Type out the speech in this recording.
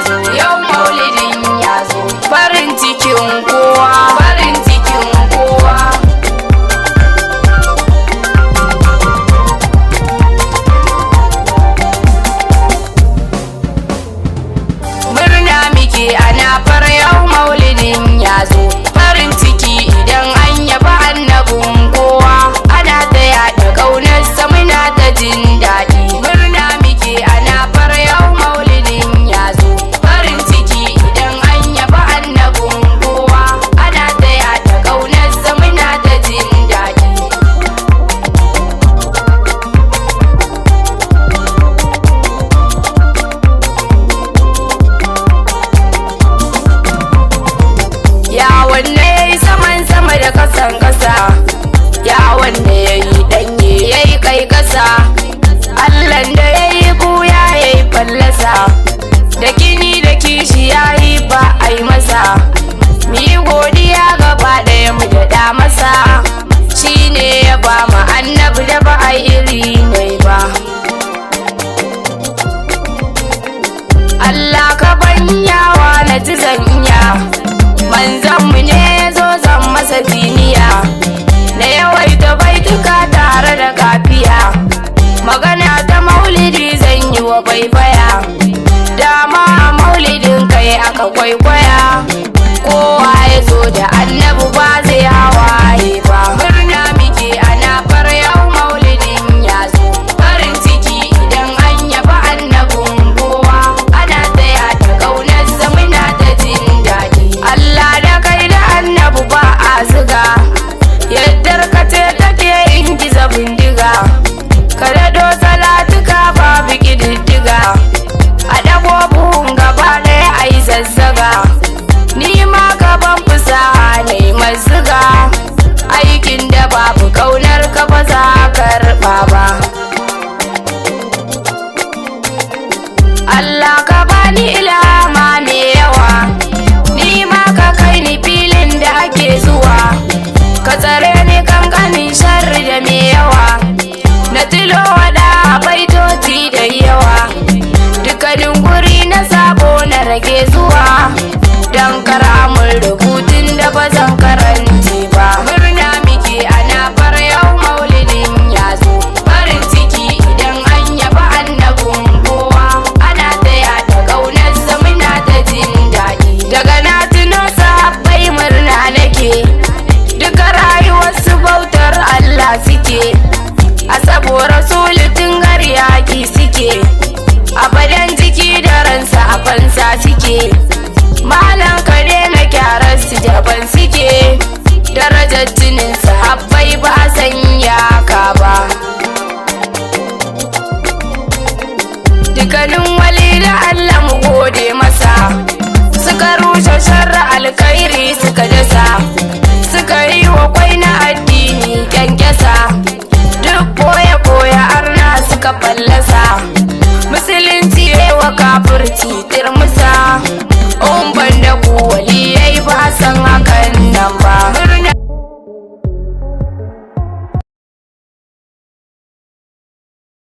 zo, yau maulidin ya zo, farin cikin kowa, farin cikin kowa. Murna muke ana fara yau maulidin ya zo, farin ciki idan an yaba annabin kowa, ana ta yaɗa ƙaunarsa muna ta jin daɗi. Murna muke ana fara yau maulidin ya zo, farin ciki idan an yaba annabin kowa, ana ta yaɗa ƙaunarsa muna ta jin daɗi. Ya wanda ya yi saman sama da kasan kasa, ya wanda ya yi ɗanye ya yi kai kasa, Allahn da ya yi buya ya yi fallasa, da kini da kishi ya yi ba a yi masa, mu yi godiya gaba ɗaya mu daɗa masa, shi ne ya ba mu annabi da ba a iri mai ba. Allah ka banyawa na ji zan iya, manzanmu ne ya zo zan masa diniya, na yawaita baituka tare da kafiya, magana ta maulidi zan yi wa baibaya, dama maulidin kai aka kwaikwaya, kowa ya zo da annabi ba zai hawaye ba. Murna muke ana fara yau maulidin ya zo, farin ciki idan an yaba annabin kowa, ana ta yaɗa ƙaunarsa muna ta jin daɗi. Allah da kai da annabi ba a ziga, yaddar ka ce take in giza bindiga, ka daɗo salatuka babu ƙididdiga, a ɗago buhun gaba ɗaya a yi zazzaga, ni ma ka ban fusaha na yi maziga, aikin da babu ƙaunar ka ba za a karɓa ba. Allah ka bani ilhama mai yawa, ni ma ka kai ni filin da ake zuwa, ka tsare ni kankanin sharri da mai yawa, na tilo wada baitoci da yawa, dukkanin guri na sabo na rage zuwa, don karamin rubutun da ba zan karance ba. Murna muke ana fara yau maulidin ya zo, farin ciki idan an yaba annabin kowa, ana ta yaɗa ƙaunarsa muna ta jin daɗi. Daga na tuno sahabbai murna nake, duka rayuwarsu bautar Allah suke, a saboda rasulu tun yaƙi suke, abadan jiki da ransa a fansa suke, malan kare na kyararsu daban suke, darajar jinin sahabbai ba san yaka ba. Dukkanin wali da Allah mu gode masa, suka rushe sharra alkhairi suka dasa, suka yi wa kwai